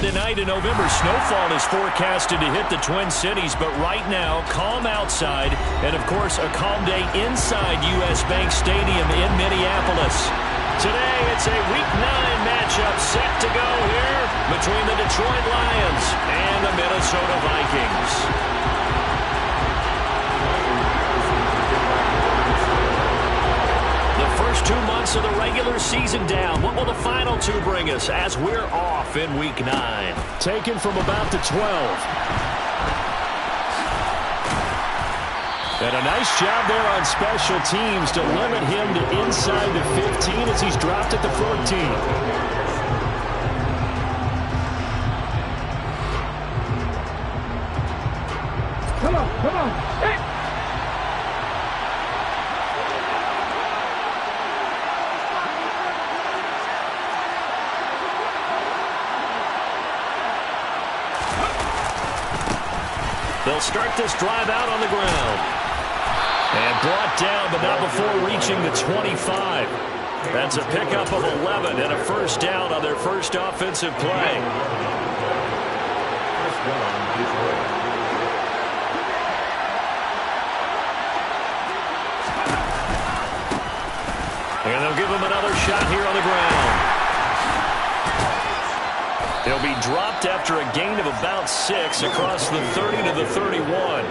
tonight in November. Snowfall is forecasted to hit the Twin Cities, but right now, calm outside, and of course, a calm day inside U.S. Bank Stadium in Minneapolis. Today, it's a Week 9 matchup set to go here between the Detroit Lions and the Minnesota Vikings. First 2 months of the regular season down. What will the final two bring us as we're off in Week 9? Taken from about the 12. And a nice job there on special teams to limit him to inside the 15 as he's dropped at the 14. Come on. Hey! They'll start this drive out on the ground. And brought down, but not before reaching the 25. That's a pickup of 11 and a first down on their first offensive play. And they'll give him another shot here on the ground. He'll be dropped after a gain of about 6 across the 30 to the 31.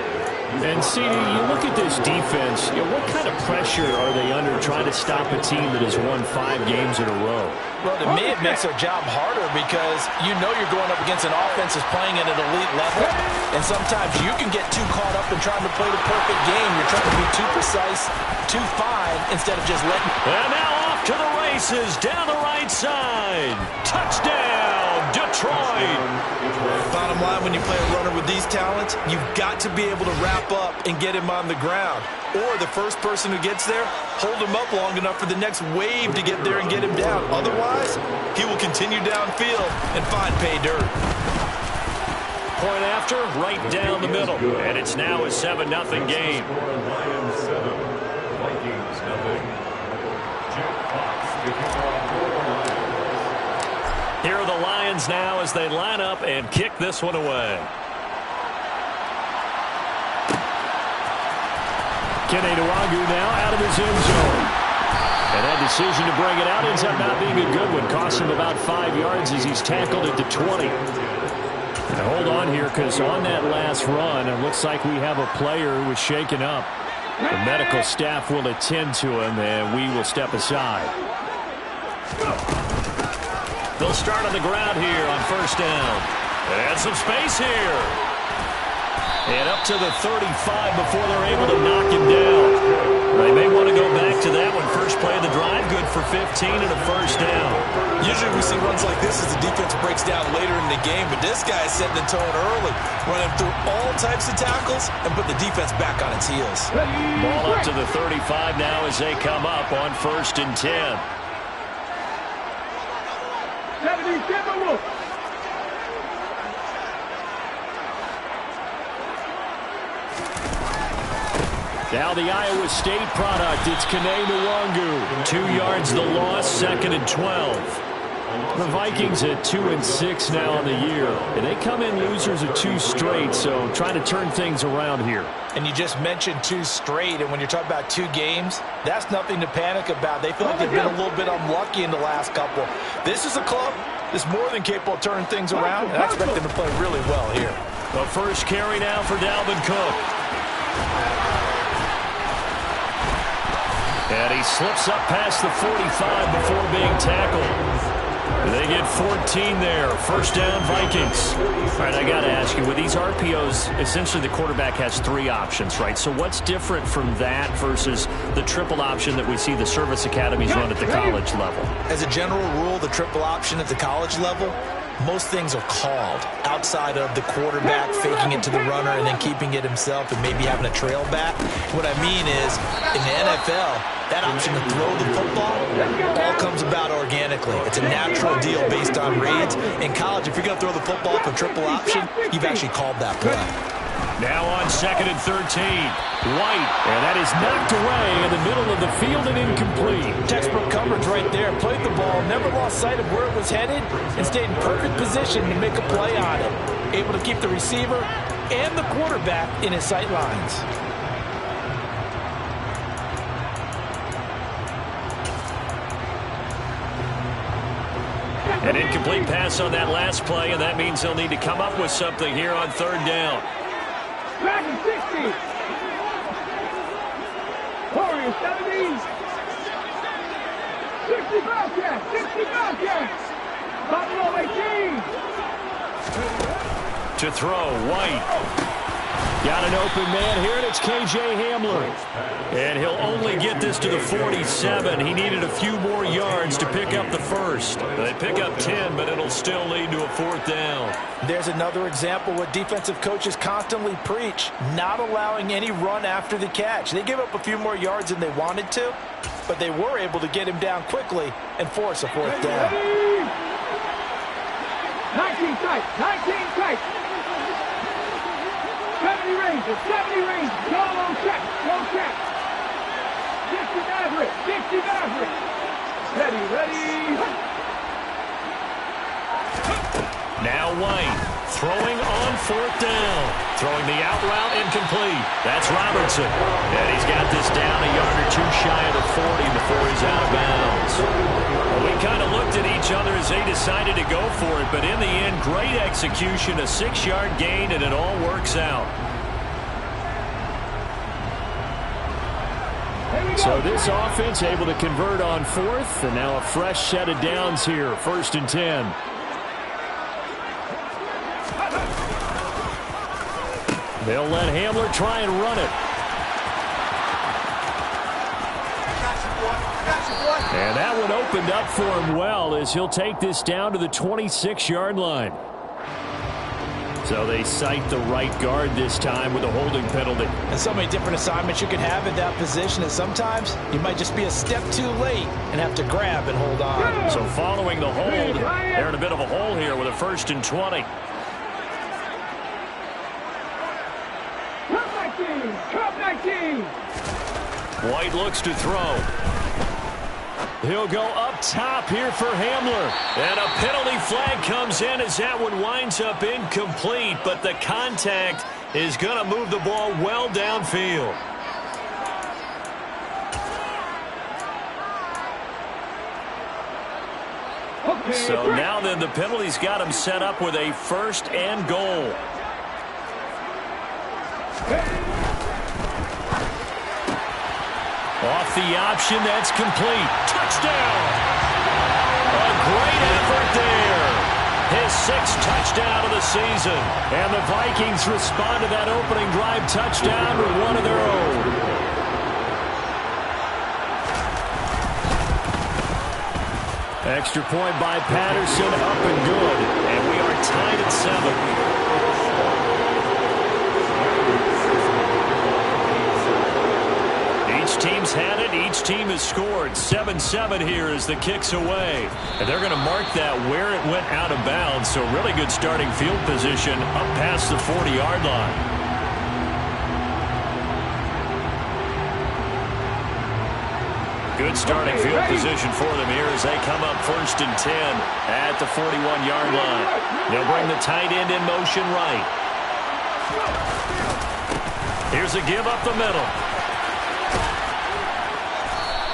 And see, you look at this defense, what kind of pressure are they under trying to stop a team that has won 5 games in a row? Well, to me, it makes their job harder because you know you're going up against an offense that's playing at an elite level. And sometimes you can get too caught up in trying to play the perfect game. You're trying to be too precise, too fine, instead of just letting... And now off to the races, down the right side. Touchdown, Detroit. Bottom line, when you play a runner with these talents, you've got to be able to wrap up and get him on the ground. Or the first person who gets there, hold him up long enough for the next wave to get there and get him down. Otherwise, he will continue downfield and find pay dirt. Point after, right down the middle. And it's now a 7-0 game. Lions 7, Vikings nothing. Jeff Fox, here are the Lions now as they line up and kick this one away. Kenny Nwangu now out of his end zone. And that decision to bring it out ends up not being a good one. Cost him about 5 yards as he's tackled at the 20. And hold on here because on that last run, it looks like we have a player who was shaken up. The medical staff will attend to him, and we will step aside. They'll start on the ground here on first down. And some space here. And up to the 35 before they're able to knock him down. They may want to go back to that one. First play of the drive, good for 15 and a first down. Usually we see runs like this as the defense breaks down later in the game, but this guy is setting the tone early, running through all types of tackles and put the defense back on its heels. Ball up to the 35 now as they come up on first and 10. Now the Iowa State product, it's Kenny Nwangu. 2 yards the loss, second and 12. The Vikings at 2-6 now on the year. And they come in losers of 2 straight, so trying to turn things around here. And you just mentioned 2 straight, and when you're talking about 2 games, that's nothing to panic about. They feel like they've been a little bit unlucky in the last couple. This is a club that's more than capable of turning things around, and I expect them to play really well here. The first carry now for Dalvin Cook. And he slips up past the 45 before being tackled. They get 14 there. First down, Vikings. All right, I got to ask you, with these RPOs, essentially the quarterback has 3 options, right? So what's different from that versus the triple option that we see the service academies run at the college level? As a general rule, the triple option at the college level, most things are called outside of the quarterback faking it to the runner and then keeping it himself and maybe having a trail back. What I mean is, in the NFL, that option to throw the football all comes about organically. It's a natural deal based on reads. In college, if you're going to throw the football for triple option, you've actually called that play. Now on 2nd and 13. White, and that is knocked away in the middle of the field and incomplete. Textbook coverage right there. Played the ball, never lost sight of where it was headed, and stayed in perfect position to make a play on it. Able to keep the receiver and the quarterback in his sight lines. An incomplete pass on that last play, and that means they'll need to come up with something here on 3rd down. Back in 60. Warriors 70. 65 yards. 65 yards. Buffalo 18. To throw, White. Got an open man here, and it's K.J. Hamler. And he'll only get this to the 47. He needed a few more yards to pick up the first. They pick up 10, but it'll still lead to a 4th down. There's another example what defensive coaches constantly preach, not allowing any run after the catch. They give up a few more yards than they wanted to, but they were able to get him down quickly and force a 4th down. 19 tight. 19 tight. 70 range. 70 range. Go low check. Low check. 60 Maverick. 60 Maverick. Ready. Now White throwing on 4th down. Throwing the out route incomplete. That's Robertson. And he's got this down a yard or two shy of the 40 before he's out of bounds. Well, we kind of looked at each other as they decided to go for it, but in the end, great execution, a 6-yard gain, and it all works out. So this offense able to convert on 4th, and now a fresh set of downs here, 1st and 10. They'll let Hamler try and run it. And that one opened up for him well as he'll take this down to the 26-yard line. So they cite the right guard this time with a holding penalty. And so many different assignments you can have in that position, and sometimes you might just be a step too late and have to grab and hold on. So following the hold, they're in a bit of a hole here with a 1st and 20. Cup 19. White looks to throw. He'll go up top here for Hamler. And a penalty flag comes in as that one winds up incomplete, but the contact is going to move the ball well downfield. So now then the penalty's got him set up with a 1st and goal. Off the option, that's complete. Touchdown! A great effort there. His 6th touchdown of the season. And the Vikings respond to that opening drive touchdown with one of their own. Extra point by Patterson, up and good. And we are tied at 7. Each team's had it. Each team has scored. 7-7 here as the kick's away. And they're going to mark that where it went out of bounds. So really good starting field position up past the 40-yard line. Good starting field position for them here as they come up 1st and 10 at the 41-yard line. They'll bring the tight end in motion right. Here's a give up the middle.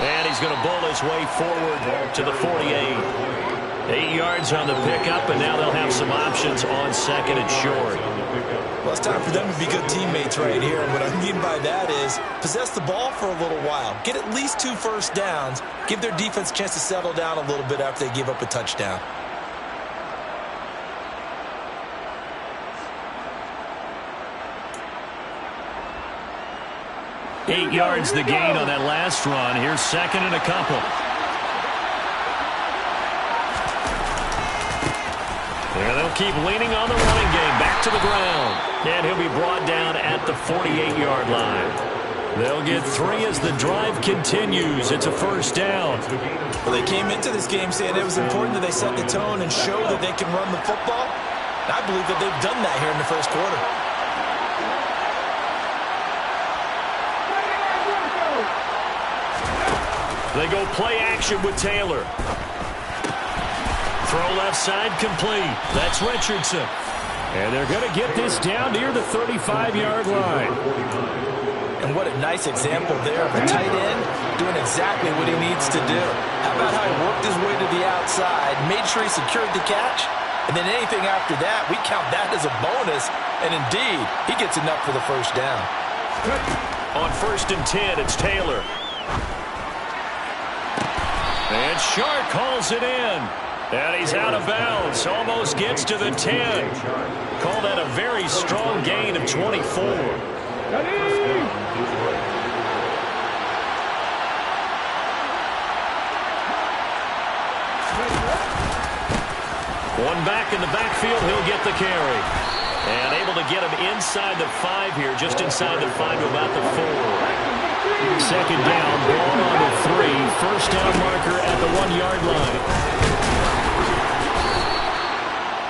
And he's going to bowl his way forward to the 48. 8 yards on the pickup, and now they'll have some options on 2nd and short. Well, it's time for them to be good teammates right here. And what I mean by that is possess the ball for a little while. Get at least 2 first downs. Give their defense a chance to settle down a little bit after they give up a touchdown. Eight yards the gain on that last run. Here's 2nd and a couple. And they'll keep leaning on the running game. Back to the ground. And he'll be brought down at the 48-yard line. They'll get 3 as the drive continues. It's a 1st down. Well, they came into this game saying it was important that they set the tone and show that they can run the football. And I believe that they've done that here in the 1st quarter. They go play action with Taylor. Throw left side complete. That's Richardson. And they're going to get this down near the 35-yard line. And what a nice example there of a tight end doing exactly what he needs to do. How about how he worked his way to the outside, made sure he secured the catch, and then anything after that, we count that as a bonus. And indeed, he gets enough for the first down. On 1st and 10, it's Taylor. And Shark calls it in. And he's out of bounds. Almost gets to the 10. Call that a very strong gain of 24. One back in the backfield. He'll get the carry. And able to get him inside the 5 here. Just inside the 5 to about the 4. Second down. Ball on the 3. First down marker at the 1-yard line.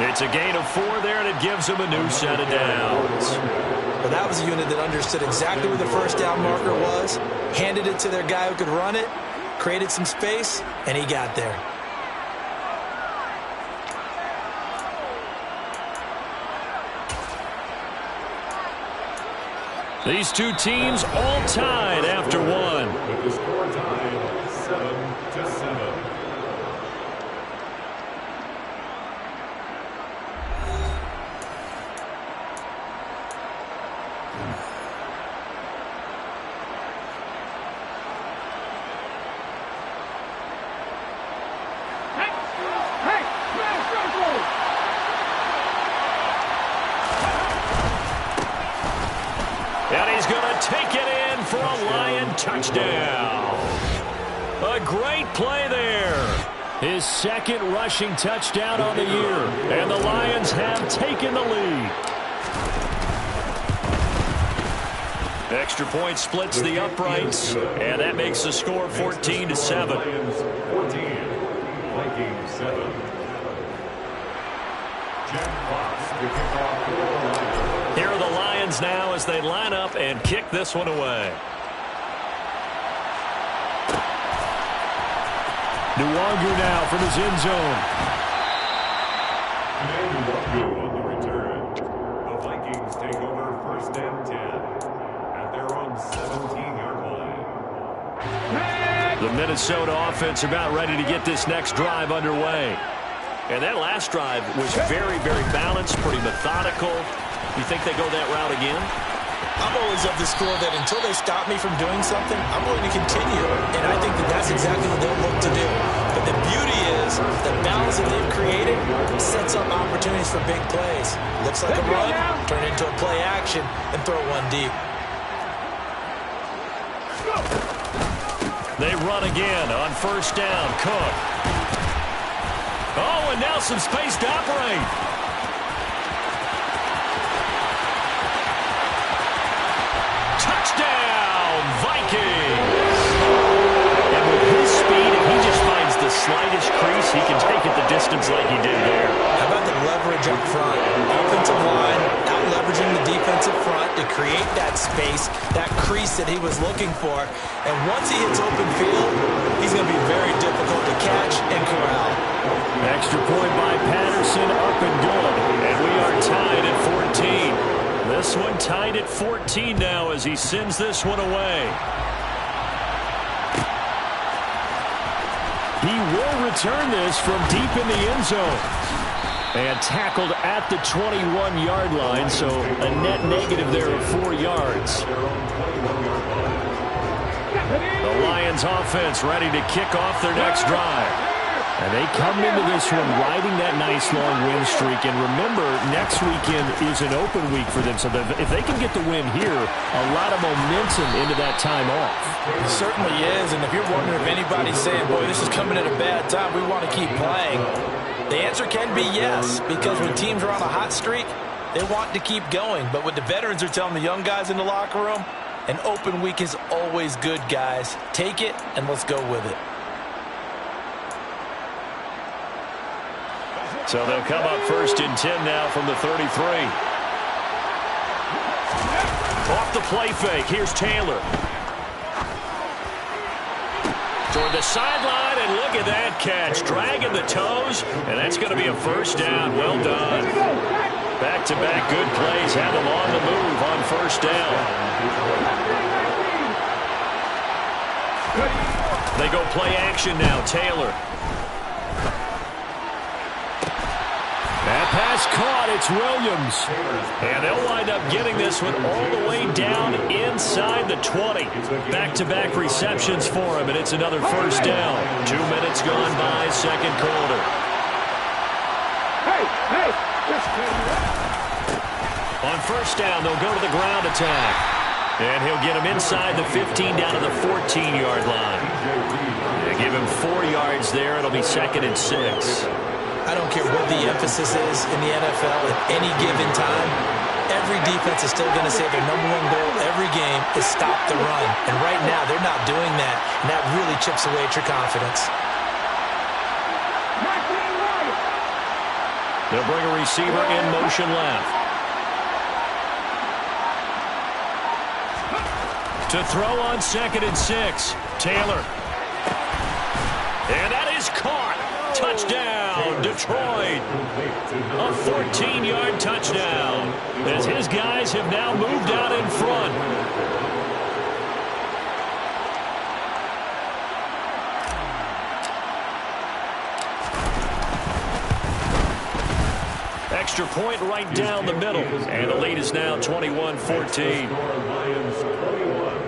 It's a gain of 4 there, and it gives him a new set of downs. Well, that was a unit that understood exactly where the first down marker was, handed it to their guy who could run it, created some space, and he got there. These two teams all tied after one. With the score tied 7-7. And he's going to take it in for a Lion touchdown. A great play there. His second rushing touchdown on the year. And the Lions have taken the lead. Extra point splits the uprights. And that makes the score 14-7. Lions 14, Vikings 7. Jack Fox to kick off for the Lions. Here are the Lions now as they line up and kick this one away. Nwangu now from his end zone. And Nwangu on the return. The Vikings take over 1st and 10 at their own 17-yard line. The Minnesota offense about ready to get this next drive underway. And that last drive was very, very balanced, pretty methodical. You think they go that route again? I'm always of the school that until they stop me from doing something, I'm going to continue. And I think that that's exactly what they'll look to do. But the beauty is the balance that they've created sets up opportunities for big plays. Looks like a run, turn into a play action, and throw one deep. They run again on 1st down. Cook. Oh, and now some space to operate. Touchdown, Vikings! And with his speed, if he just finds the slightest crease, he can take it the distance like he did there. How about the leverage up front? Offensive line out-leveraging the defensive front to create that space, that crease that he was looking for. And once he hits open field, he's going to be very difficult to catch and corral. Extra point by Patterson, up and good. And we are tied at 14. This one tied at 14 now as he sends this one away. He will return this from deep in the end zone. And tackled at the 21-yard line, so a net negative there of 4 yards. The Lions offense ready to kick off their next drive. And they come into this one riding that nice long win streak. And remember, next weekend is an open week for them. So if they can get the win here, a lot of momentum into that time off. It certainly is. And if you're wondering if anybody's saying, boy, this is coming at a bad time, we want to keep playing, the answer can be yes. Because when teams are on a hot streak, they want to keep going. But what the veterans are telling the young guys in the locker room, an open week is always good, guys. Take it, and let's go with it. So they'll come up 1st and 10 now from the 33. Off the play fake. Here's Taylor. Toward the the sideline, and look at that catch. Dragging the toes, and that's going to be a first down. Well done. Back-to-back good plays have them on the move on first down. They go play action now. Taylor. That pass caught. It's Williams. And they'll wind up getting this one all the way down inside the 20. Back-to-back receptions for him, and it's another first down. 2 minutes gone by, second quarter. On first down, they'll go to the ground attack. And he'll get him inside the 15 down to the 14-yard line. They give him 4 yards there. It'll be 2nd and 6. I don't care what the emphasis is in the NFL at any given time. Every defense is still going to say their #1 goal every game is stop the run. And right now, they're not doing that, and that really chips away at your confidence. They'll bring a receiver in motion left. To throw on 2nd and 6. Taylor. And that is caught. Touchdown, Detroit. A 14-yard touchdown as his guys have now moved out in front. Extra point right down the middle. And the lead is now 21-14. Lions 21,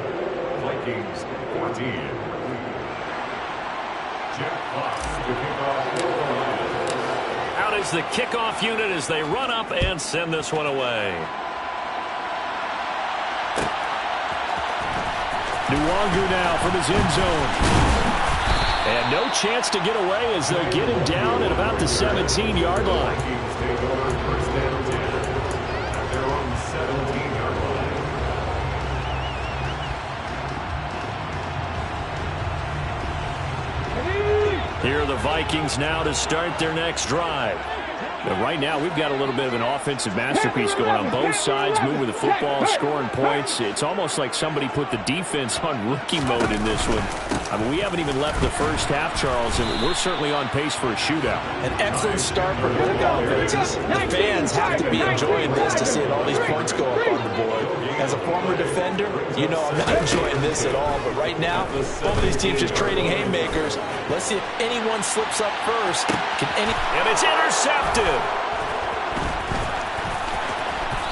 Vikings 14. Jeff Fox to kick off for the Lions. Out is the kickoff unit as they run up and send this one away. Nwangu now from his end zone. And no chance to get away as they'll get him down at about the 17-yard line. Vikings take over first and 10 at their own 17-yard line. Here are the Vikings now to start their next drive. But right now, we've got a little bit of an offensive masterpiece going on both sides, moving the football, scoring points. It's almost like somebody put the defense on rookie mode in this one. I mean, we haven't even left the first half, Charles, and we're certainly on pace for a shootout. An excellent start for both offenses. The fans have to be enjoying this to see all these points go up on the board. As a former defender, you know I'm not enjoying this at all. But right now, both of these teams just trading haymakers. Let's see if anyone slips up first. And it's intercepted.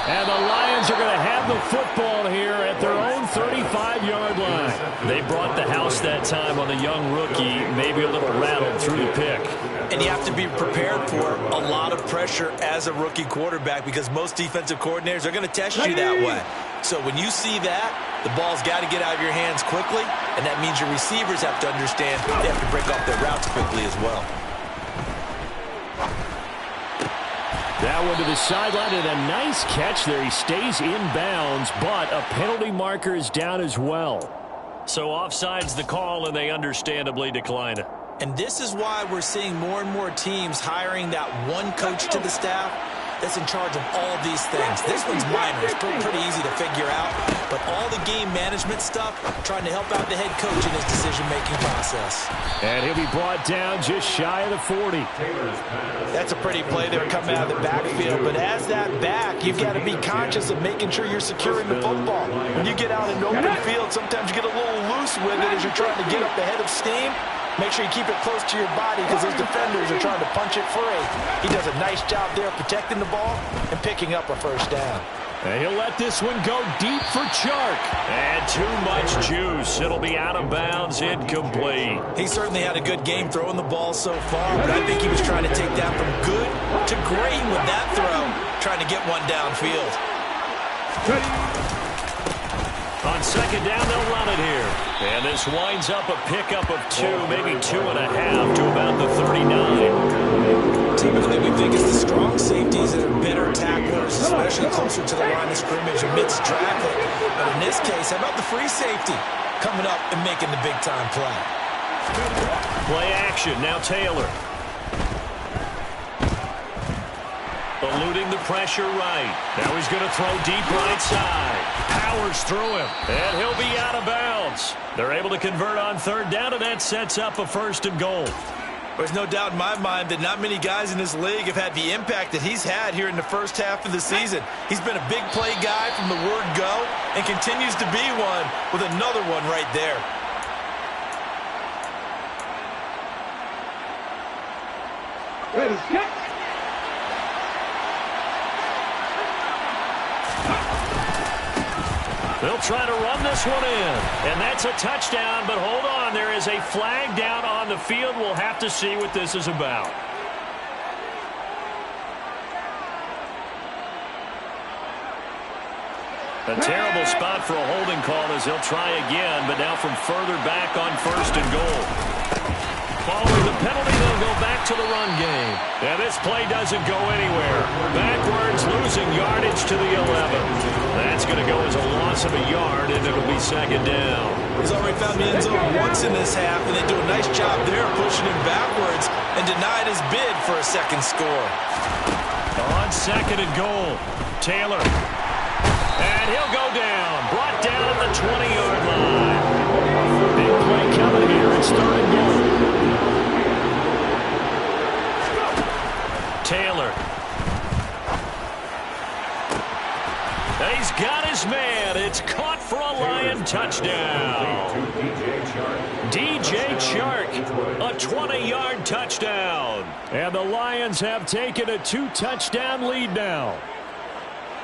And the Lions are going to have the football here at their own 35-yard line. They brought the house that time on the young rookie, maybe a little rattled through the pick. And you have to be prepared for a lot of pressure as a rookie quarterback because most defensive coordinators are going to test you that way. So when you see that, the ball's got to get out of your hands quickly, and that means your receivers have to understand they have to break off their routes quickly as well. That one to the sideline, and a nice catch there. He stays in bounds, but a penalty marker is down as well. So offside's the call, and they understandably decline it. And this is why we're seeing more and more teams hiring that one coach to the staff that's in charge of all these things. This one's minor. It's pretty easy to figure out. But all the game management stuff, trying to help out the head coach in his decision-making process. And he'll be brought down just shy of the 40. That's a pretty play there coming out of the backfield. But as that back, you've got to be conscious of making sure you're securing the football. When you get out in open field, sometimes you get a little loose with it as you're trying to get up the head of steam. Make sure you keep it close to your body because those defenders are trying to punch it free. He does a nice job there protecting the ball and picking up a first down. And he'll let this one go deep for Chark. And too much juice. It'll be out of bounds, incomplete. He certainly had a good game throwing the ball so far, but I think he was trying to take that from good to great with that throw, trying to get one downfield. On second down, they'll run it here. And this winds up a pickup of 2, maybe 2.5 to about the 39. Typically, we think it's the strong safeties that are better tacklers, especially closer to the line of scrimmage amidst traffic. But in this case, how about the free safety coming up and making the big-time play? Play action. Now Taylor. Eluding the pressure right. Now he's going to throw deep right side. Powers through him, and he'll be out of bounds. They're able to convert on third down, and that sets up a 1st and goal. There's no doubt in my mind that not many guys in this league have had the impact that he's had here in the first half of the season. He's been a big play guy from the word go and continues to be one with another one right there. Ready, set. They'll try to run this one in, and that's a touchdown, but hold on, there is a flag down on the field. We'll have to see what this is about. A terrible spot for a holding call as he'll try again, but now from further back on 1st and goal. Following the penalty, they'll go back to the run game. And this play doesn't go anywhere. Backwards, losing yardage to the 11. That's going to go as a loss of a yard, and it'll be 2nd down. He's already found the end zone once in this half, and they do a nice job there pushing him backwards and denied his bid for a 2nd score. On 2nd and goal, Taylor. And he'll go down. Brought down at the 20-yard line. Big play coming here. It's 3rd and goal. Taylor. He's got his man. It's caught for a Lion touchdown. DJ Chark, a 20-yard touchdown. And the Lions have taken a 2-touchdown lead now.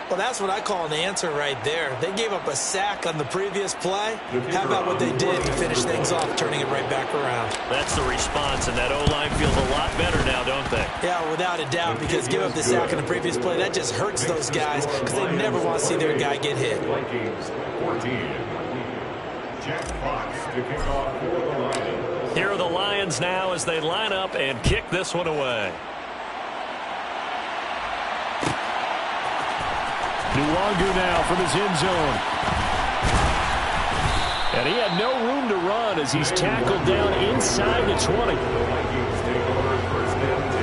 Well, that's what I call an answer right there. They gave up a sack on the previous play. How about what they did to finish things off, turning it right back around? That's the response, and that O-line feels a lot better now, don't they? Yeah, without a doubt, because give up the sack on the previous play, that just hurts those guys because they never want to see their guy get hit. Vikings 14. Jack Fox to kick off for the Lions. Here are the Lions now as they line up and kick this one away. Nuwangu now from his end zone. And he had no room to run as he's tackled down inside the 20. The Vikings take over 1st and 10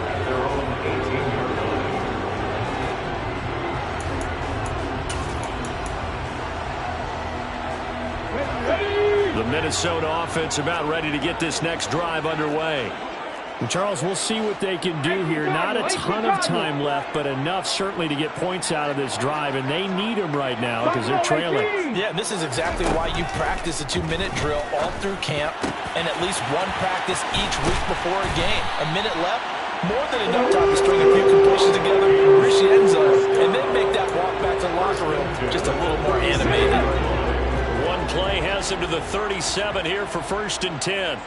at their own 18-yard line. The Minnesota offense about ready to get this next drive underway. And Charles, we'll see what they can do here. Not a ton of time left, but enough certainly to get points out of this drive, and they need them right now because they're trailing. Yeah, and this is exactly why you practice a 2-minute drill all through camp and at least one practice each week before a game. A minute left, more than enough time to string a few completions together, reach the end zone, and then make that walk back to the locker room just a little more animated. One play has him to the 37 here for 1st and 10.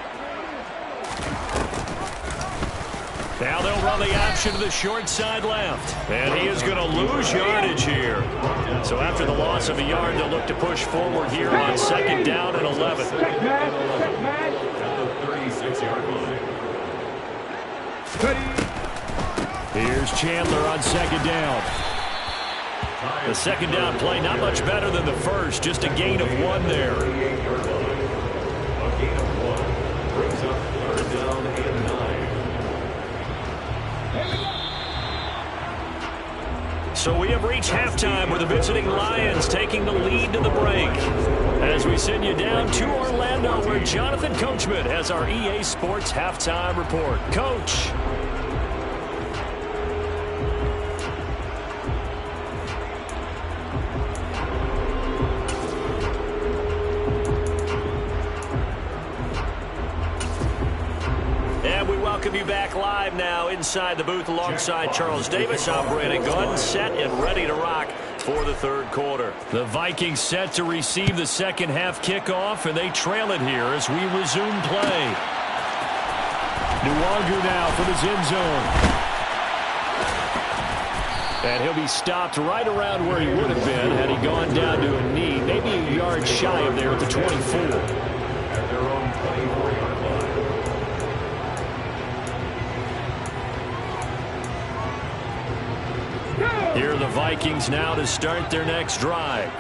Now they'll run the option to the short side left. And he is going to lose yardage here. So after the loss of a yard, they'll look to push forward here on 2nd down and 11. At the 36-yard line. Here's Chandler on 2nd down. The 2nd down play not much better than the first. Just a gain of 1 there. 38-yard line. A gain of 1 brings up 3rd down and 9. So we have reached halftime with the visiting Lions taking the lead to the break. As we send you down to Orlando where Jonathan Coachman has our EA Sports halftime report. Coach. Welcome you back live now inside the booth alongside Charles Davis. I'm Brandon Gunn, set and ready to rock for the 3rd quarter. The Vikings set to receive the 2nd half kickoff, and they trail it here as we resume play. Nuwangu now from his end zone. And he'll be stopped right around where he would have been had he gone down to a knee, maybe a yard shy of there at the 24. At their own 24-yard line. Here are the Vikings now to start their next drive.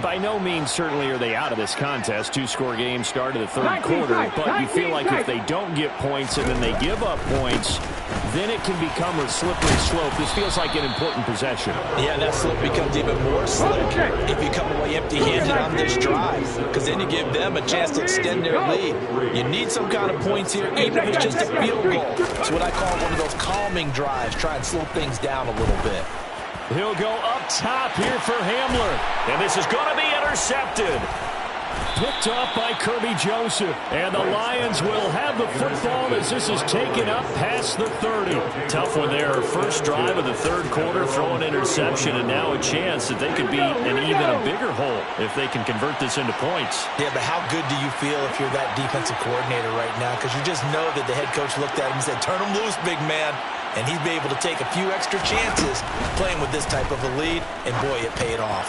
By no means certainly are they out of this contest. 2-score game start of the 3rd quarter, but you feel like if they don't get points and then they give up points, then it can become a slippery slope. This feels like an important possession. Yeah, that slope becomes even more slick if you come away empty-handed on this drive, because then you give them a chance to extend their lead. You need some kind of points here, even if it's just a field goal. It's what I call one of those calming drives. Try and slow things down a little bit. He'll go up top here for Hamler. And this is going to be intercepted. Picked off by Kirby Joseph. And the Lions will have the football as this is taken up past the 30. Tough one there. First drive of the third quarter, throw an interception, and now a chance that they could be in even a bigger hole if they can convert this into points. Yeah, but how good do you feel if you're that defensive coordinator right now? Because you just know that the head coach looked at him and said, turn him loose, big man. And he'd be able to take a few extra chances playing with this type of a lead, and boy, it paid off.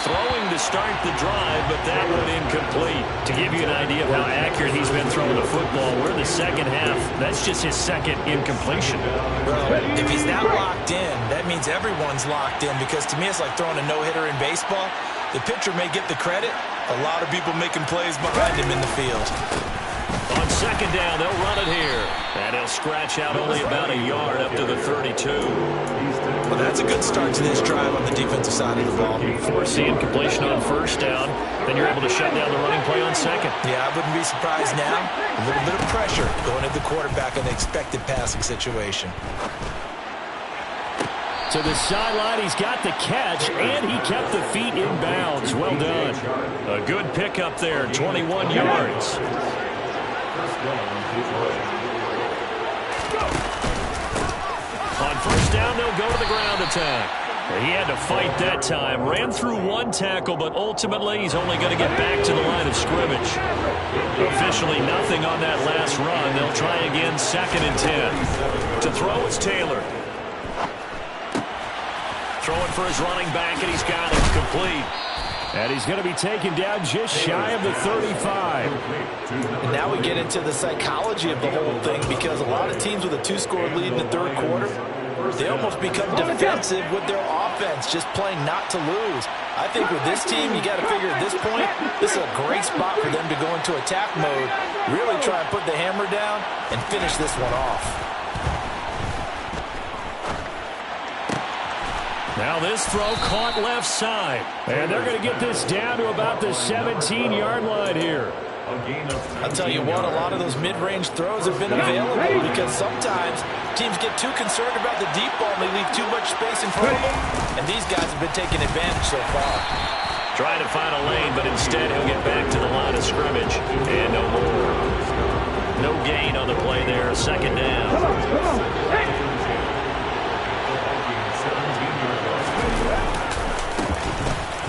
Throwing to start the drive, but that one incomplete. To give you an idea of how accurate he's been throwing the football, we're in the second half. That's just his second incompletion. Well, if he's not locked in, that means everyone's locked in, because to me it's like throwing a no-hitter in baseball. The pitcher may get the credit. A lot of people making plays behind him in the field. On second down, they'll run it here. And he'll scratch out only about a yard up to the 32. Well, that's a good start to this drive on the defensive side of the ball. You force the incompletion on first down, then you're able to shut down the running play on second. Yeah, I wouldn't be surprised now. A little bit of pressure going at the quarterback in the expected passing situation. To the sideline, he's got the catch, and he kept the feet in bounds. Well done. A good pickup there, 21 yards. On first down, they'll go to the ground attack. He had to fight that time. Ran through one tackle, but ultimately he's only going to get back to the line of scrimmage. Officially nothing on that last run. They'll try again, 2nd and 10. To throw is Taylor. Throwing for his running back, and he's got it complete. And he's going to be taken down just shy of the 35. And now we get into the psychology of the whole thing, because a lot of teams with a 2-score lead in the third quarter, they almost become defensive with their offense, just playing not to lose. I think with this team, you got to figure at this point, this is a great spot for them to go into attack mode, really try and put the hammer down and finish this one off. Now this throw caught left side. And they're going to get this down to about the 17-yard line here. I'll tell you what, a lot of those mid-range throws have been available, because sometimes teams get too concerned about the deep ball and they leave too much space in front of them. And these guys have been taking advantage so far. Trying to find a lane, but instead he'll get back to the line of scrimmage. And no more. No gain on the play there. 2nd down. Come on. Hey.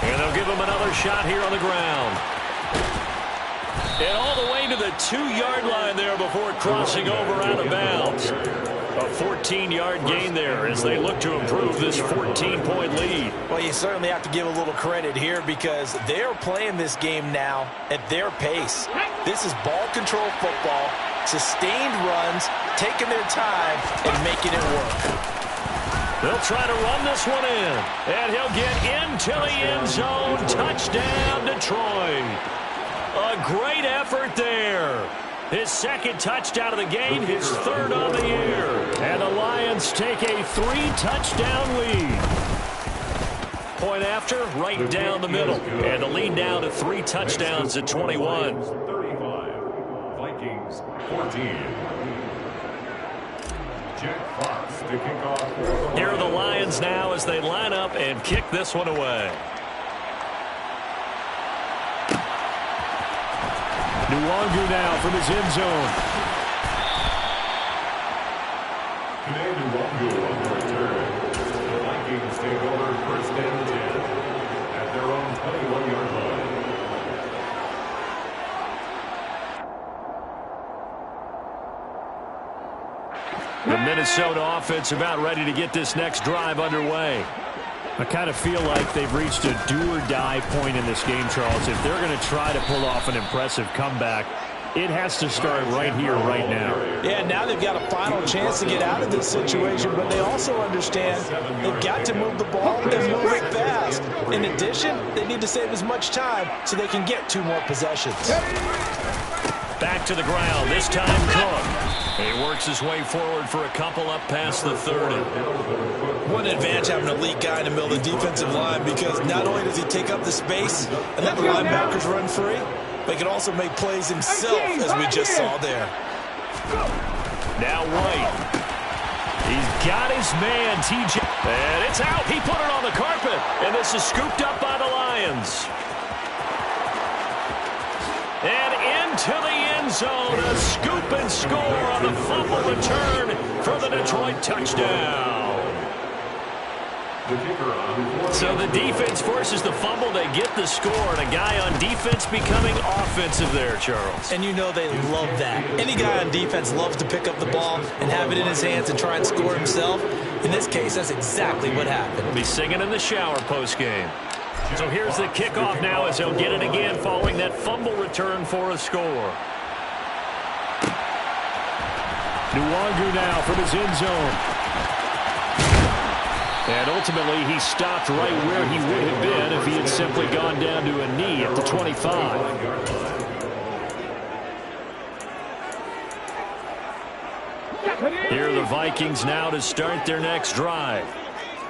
And they'll give him another shot here on the ground. And all the way to the 2-yard line there before crossing over out of bounds. A 14-yard gain there as they look to improve this 14-point lead. Well, you certainly have to give a little credit here, because they're playing this game now at their pace. This is ball control football, sustained runs, taking their time, and making it work. They'll try to run this one in, and he'll get into the end zone. Touchdown, Detroit. A great effort there. His 2nd touchdown of the game, his 3rd on the year. And the Lions take a 3-touchdown lead. Point after, right down the middle. And the lead down to 3 touchdowns at 21. 35, Vikings 14. Jack Fox to kick off. Here are the Lions now as they line up and kick this one away. Nwangu now from his end zone. Command Nwangu on the return. The Vikings take over 1st and 10 at their own 21-yard line. The Minnesota offense about ready to get this next drive underway. I kind of feel like they've reached a do-or-die point in this game, Charles. If they're going to try to pull off an impressive comeback, it has to start right here, right now. Yeah, now they've got a final chance to get out of this situation, but they also understand they've got to move the ball and move it fast. In addition, they need to save as much time so they can get 2 more possessions. Back to the ground. This time Cook. He works his way forward for a couple up past the 30. What an advantage having an elite guy in the middle of the defensive line, because not only does he take up the space and let the linebackers run free, but he can also make plays himself, as we just saw there. Now White. He's got his man, TJ. And it's out. He put it on the carpet. And this is scooped up by the Lions. And into the end zone. A scoop and score on the fumble return for the Detroit touchdown. So the defense forces the fumble. They get the score. And a guy on defense becoming offensive there, Charles. And you know they love that. Any guy on defense loves to pick up the ball and have it in his hands and try and score himself. In this case, that's exactly what happened. He'll be singing in the shower postgame. So here's the kickoff now as he'll get it again following that fumble return for a score. Nwangu now from his end zone. And ultimately, he stopped right where he would have been if he had simply gone down to a knee at the 25. Here are the Vikings now to start their next drive.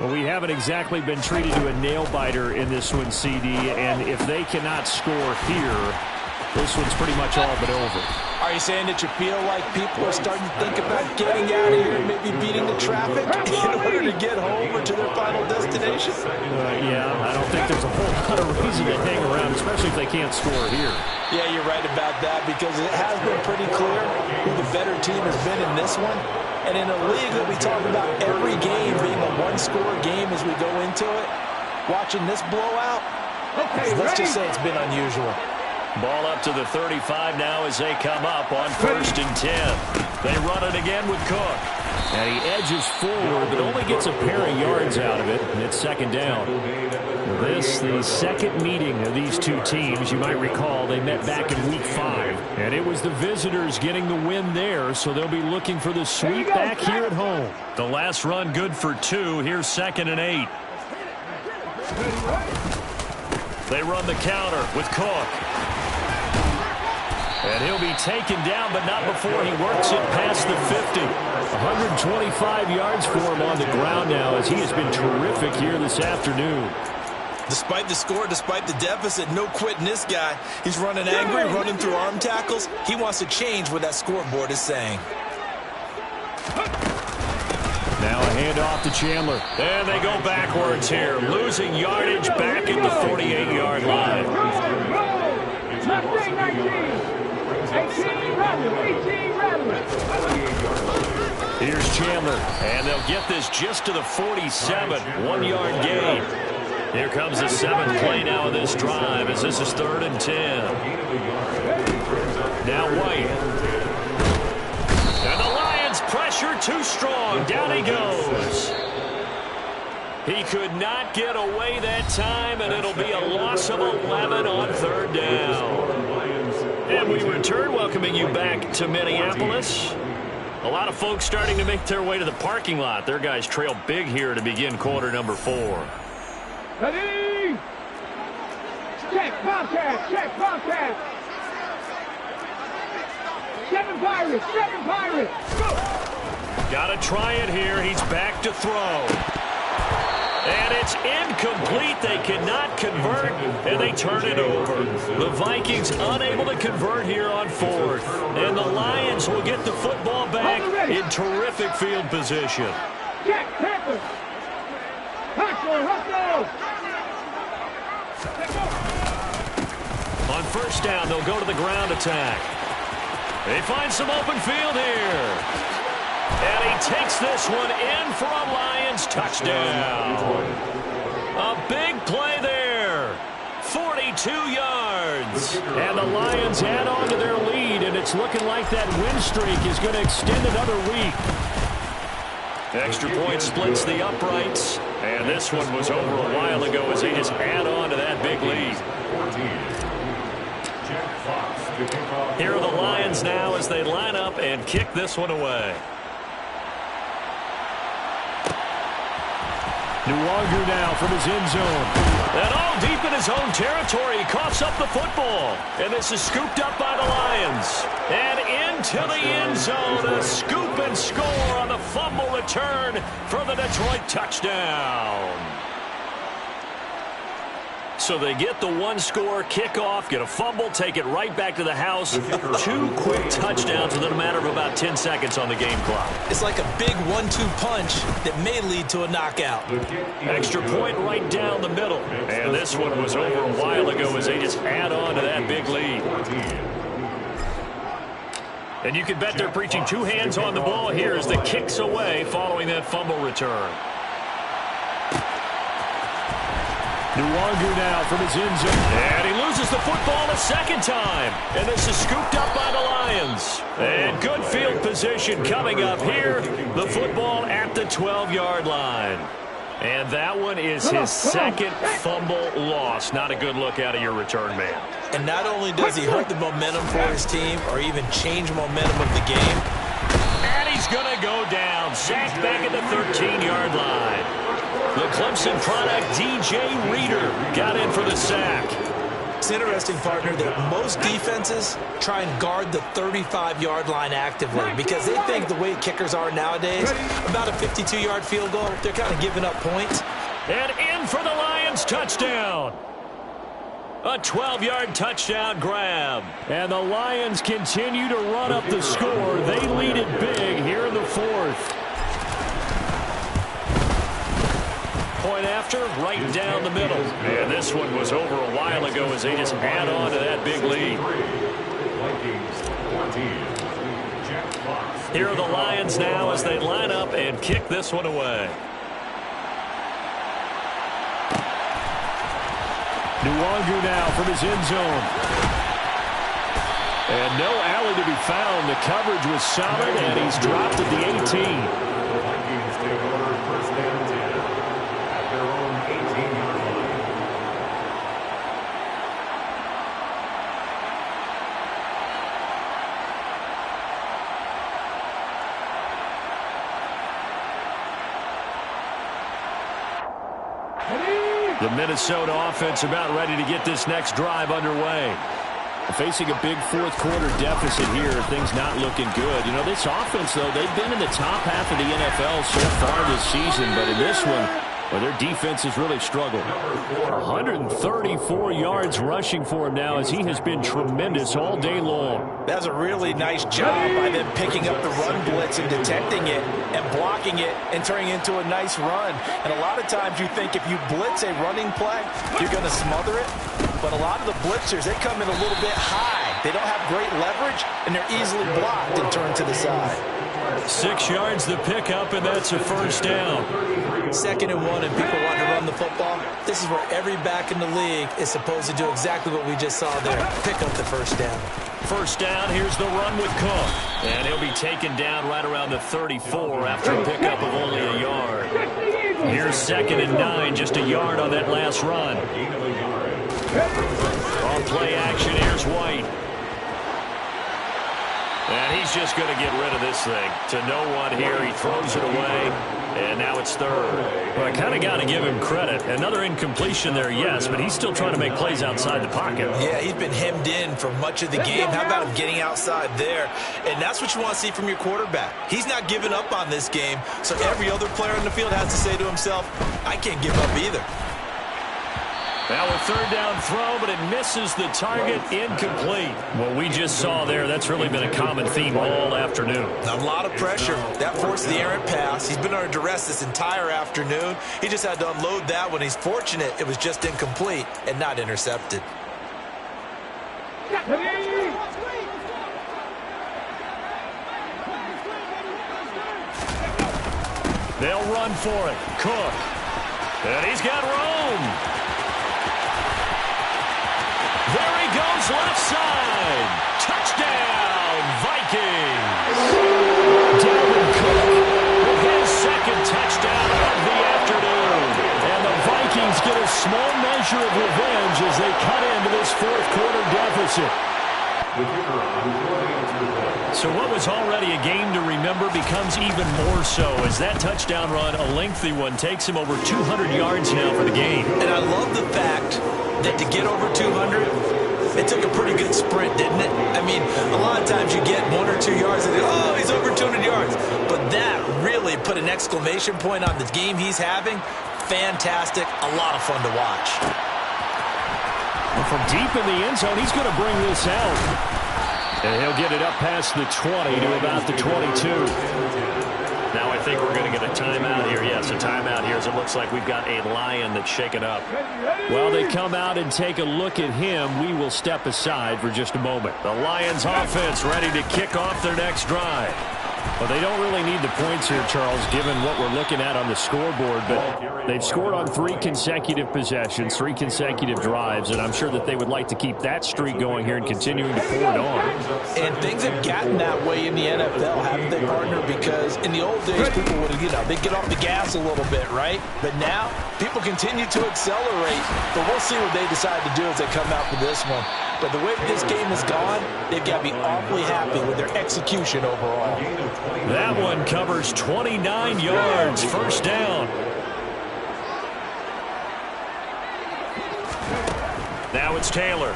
Well, we haven't exactly been treated to a nail-biter in this one, CD, and if they cannot score here, this one's pretty much all but over. Are you saying that you feel like people are starting to think about getting out of here and maybe beating the traffic in order to get home or to their final destination? Yeah, I don't think there's a whole lot of reason to hang around, especially if they can't score here. Yeah, you're right about that, because it has been pretty clear who the better team has been in this one. And in a league that we talk about every game being a one-score game as we go into it, watching this blowout, let's just say it's been unusual. Ball up to the 35 now as they come up on 1st and 10. They run it again with Cook. And he edges forward, but only gets a pair of yards out of it, and it's 2nd down. This, the second meeting of these two teams. You might recall they met back in Week 5. And it was the visitors getting the win there, so they'll be looking for the sweep back here at home. The last run good for 2. Here's 2nd and 8. They run the counter with Cook. And he'll be taken down, but not before he works it past the 50. 125 yards for him on the ground now, as he has been terrific here this afternoon. Despite the score, despite the deficit, no quitting this guy. He's running angry, running through arm tackles. He wants to change what that scoreboard is saying. Now a handoff to Chandler. And they go backwards here, losing yardage back at the 48-yard line. Here's Chandler, and they'll get this just to the 47, 1-yard gain. Here comes the 7th play now of this drive, as this is 3rd and 10. Now White. And the Lions pressure too strong. Down he goes. He could not get away that time, and it'll be a loss of 11 on 3rd down. And we return, welcoming you back to Minneapolis. A lot of folks starting to make their way to the parking lot. Their guys trail big here to begin quarter number 4. Ready? Check contact, check contact. 7 Pirates, 7 Pirates. Go! Got to try it here. He's back to throw. And it's incomplete. They cannot convert, and they turn it over. The Vikings unable to convert here on 4th. And the Lions will get the football back in terrific field position. Check, Panther. On 1st down, they'll go to the ground attack. They find some open field here. And he takes this one in for a Lions touchdown. A big play there. 42 yards. And the Lions add on to their lead, and it's looking like that win streak is going to extend another week. Extra point splits the uprights. And this one was over a while ago as they just add on to that big lead. Here are the Lions now as they line up and kick this one away. Nwangu now from his end zone. And all deep in his own territory, he coughs up the football. And this is scooped up by the Lions. And into the end zone, a scoop and score on the fumble return for the Detroit touchdown. So they get the one-score kickoff, get a fumble, take it right back to the house. 2 quick touchdowns within a matter of about 10 seconds on the game clock. It's like a big 1-2 punch that may lead to a knockout. Extra point right down the middle. And this one was over a while ago as they just add on to that big lead. And you can bet they're preaching 2 hands on the ball here as the kick's away following that fumble return. Nwangu now from his end zone. And he loses the football a second time. And this is scooped up by the Lions. And good field position coming up here. The football at the 12-yard line. And that one is his second fumble loss. Not a good look out of your return man. And not only does he hurt the momentum for his team or even change momentum of the game. And he's going to go down. Sacked back at the 13-yard line. The Clemson product, DJ Reader, got in for the sack. It's interesting, partner, that most defenses try and guard the 35-yard line actively because they think the way kickers are nowadays, about a 52-yard field goal, they're kind of giving up points. And in for the Lions touchdown. A 12-yard touchdown grab. And the Lions continue to run up the score. They lead it big here in the 4th. Point after, right down the middle. And this one was over a while ago as they just add on to that big lead. Here are the Lions now as they line up and kick this one away. Nwangu now from his end zone. And no alley to be found. The coverage was solid, and he's dropped at the 18. The Minnesota offense about ready to get this next drive underway. Facing a big fourth-quarter deficit here, things not looking good. You know, this offense, though, they've been in the top half of the NFL so far this season, but in this one, well, their defense has really struggled. 134 yards rushing for him now as he has been tremendous all day long. That's a really nice job by them picking up the run blitz and detecting it and blocking it and turning it into a nice run. And a lot of times you think if you blitz a running play, you're going to smother it. But a lot of the blitzers, they come in a little bit high. They don't have great leverage, and they're easily blocked and turned to the side. 6 yards the pickup, and that's a first down. 2nd and 1, and people want to run the football. This is where every back in the league is supposed to do exactly what we just saw there. Pick up the first down. First down, here's the run with Cook. And he'll be taken down right around the 34 after a pickup of only a yard. Here's 2nd and 9, just a yard on that last run. On play action, here's White. And he's just going to get rid of this thing. To no one here, he throws it away. And now it's 3rd. Well, I kind of got to give him credit. Another incompletion there, yes, but he's still trying to make plays outside the pocket. Yeah, he's been hemmed in for much of the game. How about him getting outside there? And that's what you want to see from your quarterback. He's not giving up on this game, so every other player in the field has to say to himself, I can't give up either. Now a 3rd down throw, but it misses the target, incomplete. What we just saw there, that's really been a common theme all afternoon. A lot of pressure. That forced the errant pass. He's been under duress this entire afternoon. He just had to unload that one. He's fortunate it was just incomplete and not intercepted. They'll run for it. Cook. And he's got room. There he goes, left side. Touchdown, Vikings. Dalvin Cook with his 2nd touchdown of the afternoon. And the Vikings get a small measure of revenge as they cut into this fourth-quarter deficit. So what was already a game to remember becomes even more so as that touchdown run, a lengthy one, takes him over 200 yards now for the game. And I love the fact that to get over 200, it took a pretty good sprint, didn't it? I mean, a lot of times you get 1 or 2 yards and oh, he's over 200 yards. But that really put an exclamation point on the game he's having. Fantastic. A lot of fun to watch. And from deep in the end zone, he's going to bring this out. And he'll get it up past the 20 to about the 22. Now I think we're going to get a timeout here. Yes, a timeout here as it looks like we've got a Lion that's shaken up. While they come out and take a look at him, we will step aside for just a moment. The Lions offense ready to kick off their next drive. Well, they don't really need the points here, Charles, given what we're looking at on the scoreboard. But they've scored on 3 consecutive possessions, 3 consecutive drives, and I'm sure that they would like to keep that streak going here and continuing to pour it on. And things have gotten that way in the NFL, haven't they, partner? Because in the old days, people would, they'd get off the gas a little bit, right? But now, people continue to accelerate. But we'll see what they decide to do as they come out for this one. But the way this game has gone, they've got to be awfully happy with their execution overall. That one covers 29 yards. First down. Now it's Taylor.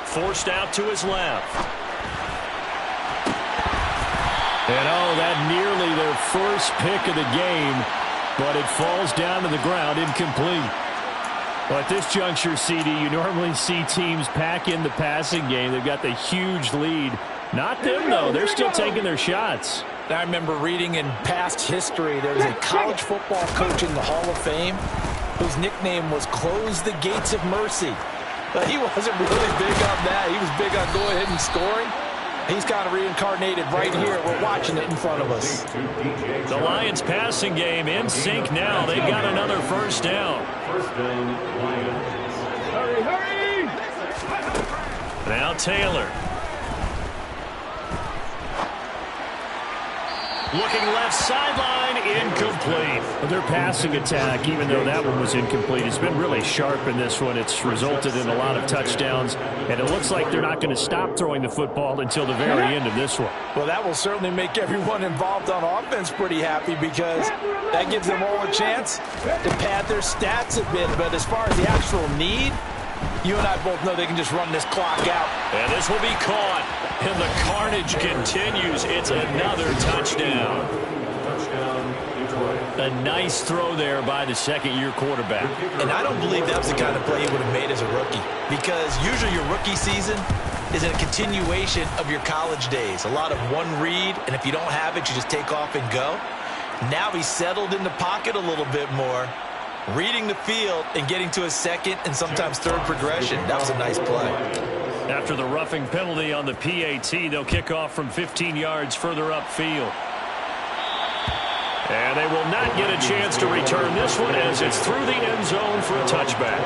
Forced out to his left. And oh, that nearly their first pick of the game, but it falls down to the ground incomplete. Well, at this juncture, CD, you normally see teams pack in the passing game. They've got the huge lead. Not them, though. They're still taking their shots. I remember reading in past history, there was a college football coach in the Hall of Fame whose nickname was Close the Gates of Mercy. But he wasn't really big on that. He was big on going ahead and scoring. He's kind of reincarnated right here. We're watching it in front of us. The Lions passing game in sync now. They've got another first down. First down, Lions. Hurry, hurry! Now Taylor. Looking left sideline, incomplete. Their passing attack, even though that one was incomplete, has been really sharp in this one. It's resulted in a lot of touchdowns, and it looks like they're not going to stop throwing the football until the very end of this one. Well, that will certainly make everyone involved on offense pretty happy because that gives them all a chance to pad their stats a bit. But as far as the actual need, you and I both know they can just run this clock out. And this will be caught. And the carnage continues. It's another touchdown. A nice throw there by the second-year quarterback. And I don't believe that was the kind of play he would have made as a rookie. Because usually your rookie season is a continuation of your college days. A lot of one read, and if you don't have it, you just take off and go. Now he's settled in the pocket a little bit more, reading the field and getting to a second and sometimes third progression. That was a nice play. After the roughing penalty on the PAT, they'll kick off from 15 yards further upfield. And they will not get a chance to return this one as it's through the end zone for a touchback.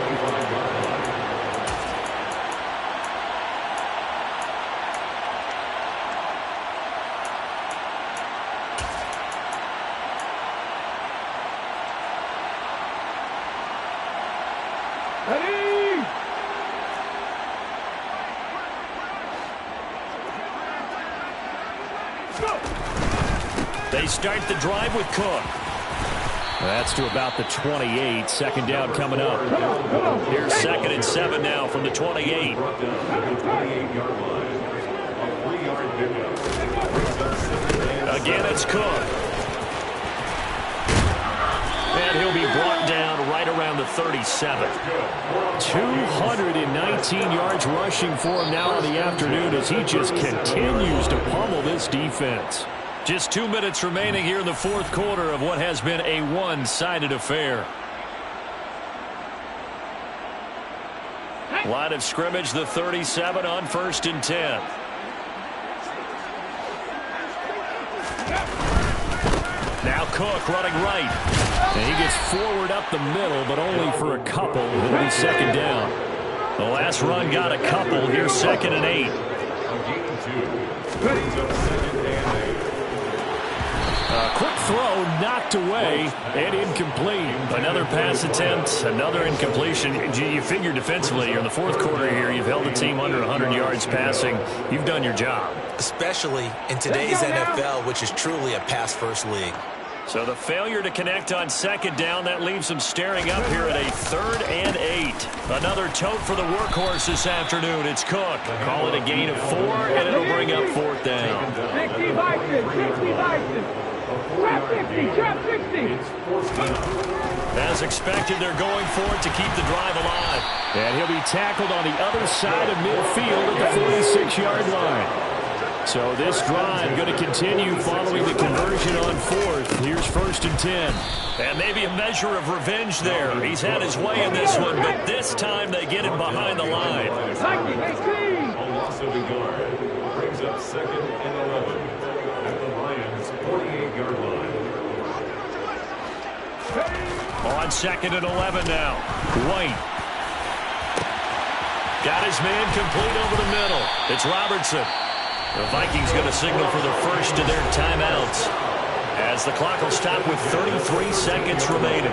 Ready? They start the drive with Cook. That's to about the 28. Second down coming up. Here's 2nd and 7 now from the 28. Again, it's Cook. And he'll be brought down right around the 37. 219 yards rushing for him now in the afternoon as he just continues to pummel this defense. Just 2 minutes remaining here in the fourth quarter of what has been a one-sided affair. Line of scrimmage, the 37 on 1st and 10. Now Cook running right. And he gets forward up the middle, but only for a couple. It'll be 2nd down. The last run got a couple. Here's 2nd and 8. Quick throw knocked away and incomplete. Another pass attempt, another incompletion. You figure defensively, you're in the fourth quarter here. You've held the team under 100 yards passing. You've done your job. Especially in today's NFL, which is truly a pass-first league. So the failure to connect on second down, that leaves them staring up here at a 3rd and 8. Another tote for the workhorse this afternoon. It's Cook. Call it a gain of 4, and it'll bring up 4th down. 60 Vikings, 60 Vikings. Trap 50, trap 60. As expected, they're going for it to keep the drive alive. And he'll be tackled on the other side of midfield at the 46-yard line. So this drive going to continue following the conversion on 4th. Here's 1st and 10. And maybe a measure of revenge there. He's had his way in this one, but this time they get him behind the line. A loss of a yard brings up 2nd and 11 at the Lions' 48-yard line. On 2nd and 11 now. White. Got his man complete over the middle. It's Robertson. The Vikings going to signal for the first of their timeouts as the clock will stop with 33 seconds remaining.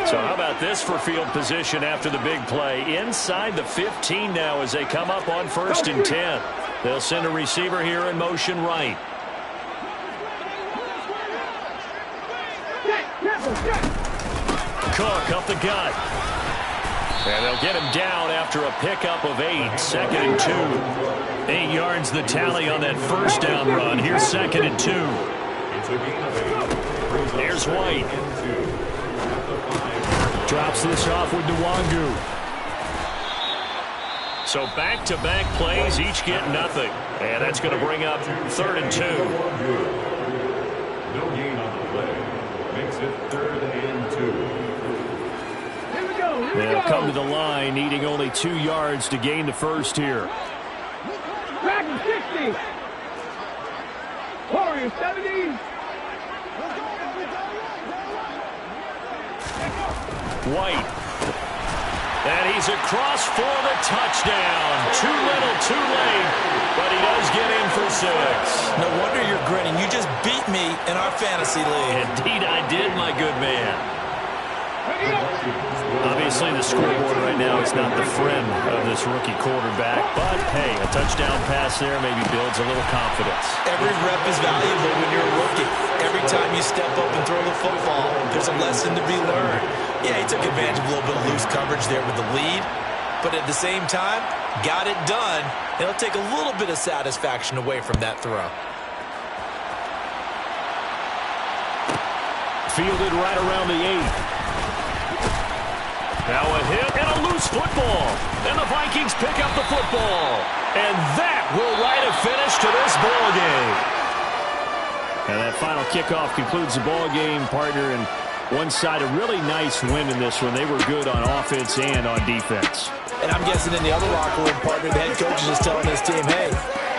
So how about this for field position after the big play? Inside the 15 now as they come up on 1st and 10. They'll send a receiver here in motion right. Cook up the gut. And they'll get him down after a pickup of 8. 2nd and 2. 8 yards the tally on that first down run. Here's 2nd and 2. Here's White. Drops this off with Nwangu. So back-to-back plays, each get nothing. And that's going to bring up 3rd and 2. No gain on the play. Makes it 3rd and 2. They'll come to the line, needing only 2 yards to gain the first here. Dragon 60. Warriors 70. White. And he's across for the touchdown. Too little, too late. But he does get in for 6. No wonder you're grinning. You just beat me in our fantasy league. Indeed I did, my good man. Obviously, the scoreboard right now is not the friend of this rookie quarterback. But, hey, a touchdown pass there maybe builds a little confidence. Every rep is valuable when you're a rookie. Every time you step up and throw the football, there's a lesson to be learned. Yeah, he took advantage of a little bit of loose coverage there with the lead. But at the same time, got it done. It'll take a little bit of satisfaction away from that throw. Fielded right around the 8. Now a hit and a loose football. And the Vikings pick up the football. And that will write a finish to this ball game. And that final kickoff concludes the ball game, partner. And one side, a really nice win in this one. They were good on offense and on defense. And I'm guessing in the other locker room, partner, the head coach is just telling his team, hey,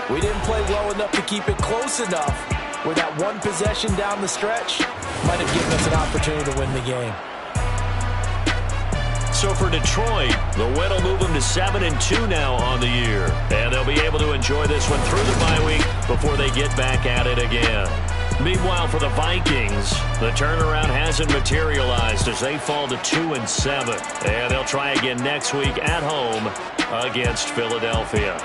we didn't play well enough to keep it close enough. With that one possession down the stretch, might have given us an opportunity to win the game. So for Detroit, the win will move them to 7-2 now on the year. And they'll be able to enjoy this one through the bye week before they get back at it again. Meanwhile, for the Vikings, the turnaround hasn't materialized as they fall to 2-7. And they'll try again next week at home against Philadelphia.